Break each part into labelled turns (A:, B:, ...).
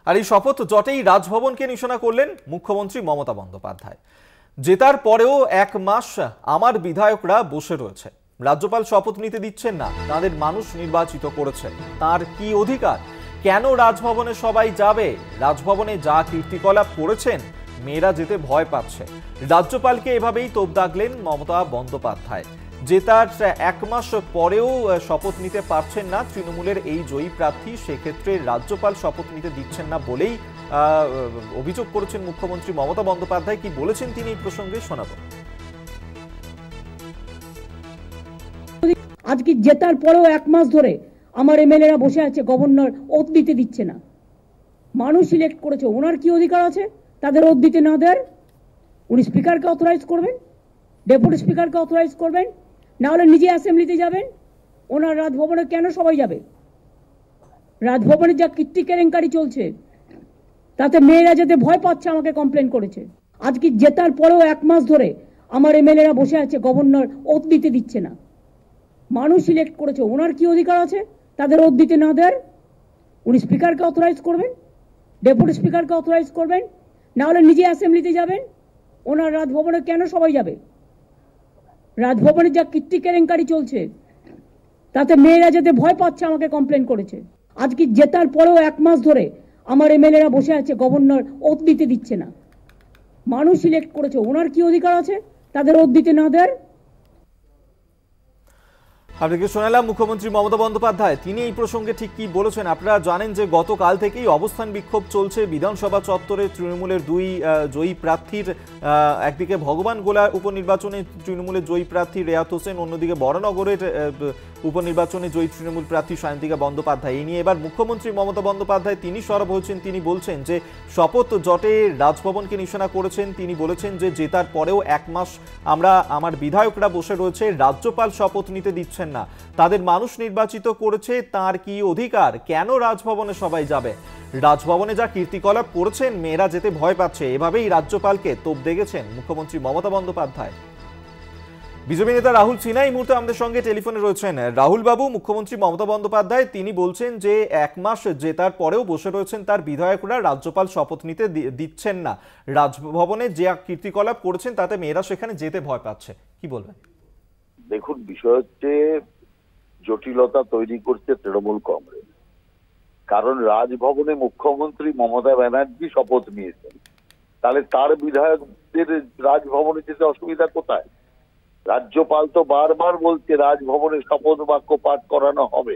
A: আর এই শপথ জটেই রাজভবনকে নিশানা করলেন মুখ্যমন্ত্রী মমতা বন্দ্যোপাধ্যায়। জেতার পরেও এক মাস আমার বিধায়করা বসে রয়েছে, রাজ্যপাল শপথ নিতে দিচ্ছেন না, তাদের মানুষ নির্বাচিত করেছে, তার কি অধিকার? কেন রাজভবনে সবাই যাবে? রাজভবনে যা কীর্তিকলাপ করেছেন মেয়েরা যেতে ভয় পাচ্ছে। রাজ্যপালকে এভাবেই তোপ দাগলেন মমতা বন্দ্যোপাধ্যায়। জেতার এক মাস পরেও শপথ নিতে পারছেন না তৃণমূলের এই জয়ী প্রার্থী, সেক্ষেত্রে রাজ্যপাল শপথ নিতে দিচ্ছেন না বলেই অভিযোগ করেছেন মুখ্যমন্ত্রী মমতা বন্দ্যোপাধ্যায়। কি বলেছেন তিনি এই প্রসঙ্গে শোনাবো।
B: আজকে জেতার পরেও এক মাস ধরে আমার এমএলএরা বসে আছে, গভর্নর ওথ দিতে দিচ্ছে না। মানুষ সিলেক্ট করেছে, ওনার কি অধিকার আছে তাদের ওথ দিতে না দেওয়ার? উনি স্পিকারকে অথরাইজ করবেন, ডেপুটি স্পিকারকে অথরাইজ করবেন, না হলে নিজে অ্যাসেম্বলিতে যাবেন। ওনার রাজভবনে কেন সবাই যাবে? রাজভবনে যা কীর্তি কেলেঙ্কারি চলছে তাতে মেয়েরা যেতে ভয় পাচ্ছে, আমাকে কমপ্লেন করেছে। আজকে জেতার পরেও এক মাস ধরে আমার এমএলএরা বসে আছে, গভর্নর ওথ দিতে দিচ্ছে না। মানুষ সিলেক্ট করেছে, ওনার কি অধিকার আছে তাদের ওথ দিতে না দেওয়ার? উনি স্পিকারকে অথরাইজ করবেন, ডেপুটি স্পিকারকে অথরাইজ করবেন, না হলে নিজে অ্যাসেম্বলিতে যাবেন। ওনার রাজভবনে কেন সবাই যাবে? রাজভবনে যা কীর্তি কেলেঙ্কারি চলছে তাতে মেয়েরা যেতে ভয় পাচ্ছে, আমাকে কমপ্লেন করেছে। আজকে জেতার পরেও এক মাস ধরে আমার এমএলএরা বসে আছে, গভর্নর ওথ দিতে দিচ্ছে না। মানুষ সিলেক্ট করেছে, ওনার কি অধিকার আছে তাদের ওথ দিতে না দেওয়ার?
A: আপনাকে শোনালাম মুখ্যমন্ত্রী মমতা বন্দ্যোপাধ্যায়, তিনি এই প্রসঙ্গে ঠিক কি বলেছেন। আপনারা জানেন যে গতকাল থেকেই অবস্থান বিক্ষোভ চলছে বিধানসভা চত্বরে তৃণমূলের দুই জয়ী প্রার্থীর। একদিকে ভগবান গোলা উপনির্বাচনে তৃণমূলের জয়ী প্রার্থী রেয়াত হোসেন, অন্যদিকে বরানগরের উপনির্বাচনে জয়ী তৃণমূল প্রার্থী সায়ন্তিকা বন্দ্যোপাধ্যায়। এই নিয়ে এবার মুখ্যমন্ত্রী মমতা বন্দ্যোপাধ্যায় তিনি সরব হয়েছেন। তিনি বলছেন যে শপথ জটে রাজভবনকে নিশানা করেছেন। তিনি বলেছেন যে জেতার পরেও এক মাস আমার বিধায়করা বসে রয়েছে, রাজ্যপাল শপথ নিতে দিচ্ছেন না, তাদের মানুষ নির্বাচিত করেছে, তার কি অধিকার? কেন রাজভবনে সবাই যাবে? রাজভবনে যা কীর্তিকলাপ করেছেন মেয়েরা যেতে ভয় পাচ্ছে, এভাবেই রাজ্যপালকে তোপ দেগেছেন মুখ্যমন্ত্রী মমতা বন্দ্যোপাধ্যায়। বিজেপি নেতা রাহুল সিনহা এই মুহূর্তে আমাদের সঙ্গে টেলিফোনে রয়েছেন। রাহুল বাবু, মুখ্যমন্ত্রী মমতা বন্দ্যোপাধ্যায় তিনি বলছেন যে এক মাস জেতার পরেও বসে রয়েছেন তার বিধায়করা, রাজ্যপাল শপথ নিতে দিচ্ছেন না। রাজভবনে যে কীর্তিকলাপ করেছেন তাতে মেয়েরা সেখানে যেতে ভয় পাচ্ছে, কি বলবেন?
C: দেখুন, বিষয় হচ্ছে জটিলতা তৈরি করছে তৃণমূল কংগ্রেস। কারণ রাজভবনে মুখ্যমন্ত্রী মমতা ব্যানার্জি শপথ নিয়েছেন, তাহলে তার বিধায়কদের রাজভবনে যেতে অসুবিধা কোথায়? রাজ্যপাল তো বারবার বলছে রাজভবনে শপথ বাক্য পাঠ করানো হবে,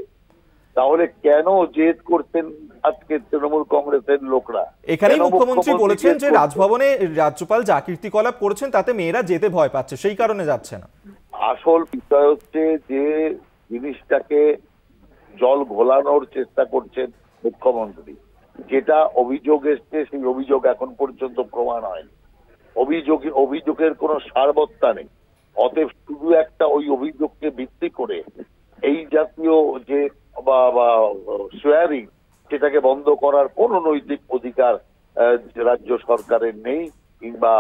C: তাহলে কেন জেদ করছেন আজকে তৃণমূল কংগ্রেসের লোকরা?
A: এখানেই মুখ্যমন্ত্রী বলেছেন যে রাজভবনে রাজ্যপাল যা কীর্তিকলাপ করেছেন তাতে মেয়েরা যেতে ভয় পাচ্ছে, সেই কারণে যাচ্ছে না।
C: আসল বিষয় হচ্ছে যে জিনিসটাকে জল ঘোলানোর চেষ্টা করছেন মুখ্যমন্ত্রী। যেটা অভিযোগ এসছে সেই অভিযোগ এখন পর্যন্ত প্রমাণ হয়নি। অভিযোগের কোনো সারবত্তা নেই। অতএব শুধু একটা ওই অভিযোগকে ভিত্তি করে এই জাতীয় যে শেয়ারিং, সেটাকে বন্ধ করার কোন নৈতিক অধিকার রাজ্য সরকারের নেই কিংবা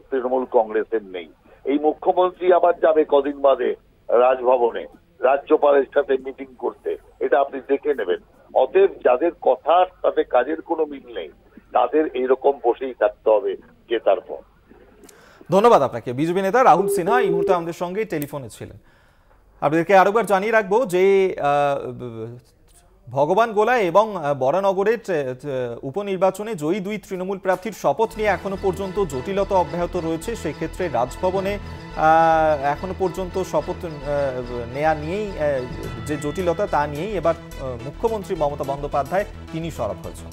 C: তৃণমূল কংগ্রেসের নেই। এই মুখ্যমন্ত্রী আবার যাবে কদিন বাদে রাজভবনে রাজ্যপালের সাথে মিটিং করতে, এটা আপনি দেখে নেবেন। অতএব যাদের কথার সাথে কাজের কোনো মিল নেই তাদের এইরকম বসেই থাকতে হবে জেতার পর।
A: ধন্যবাদ আপনাকে। বিজেপি নেতা রাহুল সিনহা এই মুহূর্তে আমাদের সঙ্গে টেলিফোনে ছিলেন। আপনাদেরকে আরেকবার জানিয়ে রাখবো যে ভগবান গোলা এবং বরানগরের উপনির্বাচনে জয়ী দুই তৃণমূল প্রার্থীর শপথ নিয়ে এখনো পর্যন্ত জটিলতা অব্যাহত রয়েছে। সেক্ষেত্রে রাজভবনে এখনো পর্যন্ত শপথ নেওয়া নিয়েই যে জটিলতা, তা নিয়েই এবার মুখ্যমন্ত্রী মমতা বন্দ্যোপাধ্যায় তিনি সরব হয়েছেন।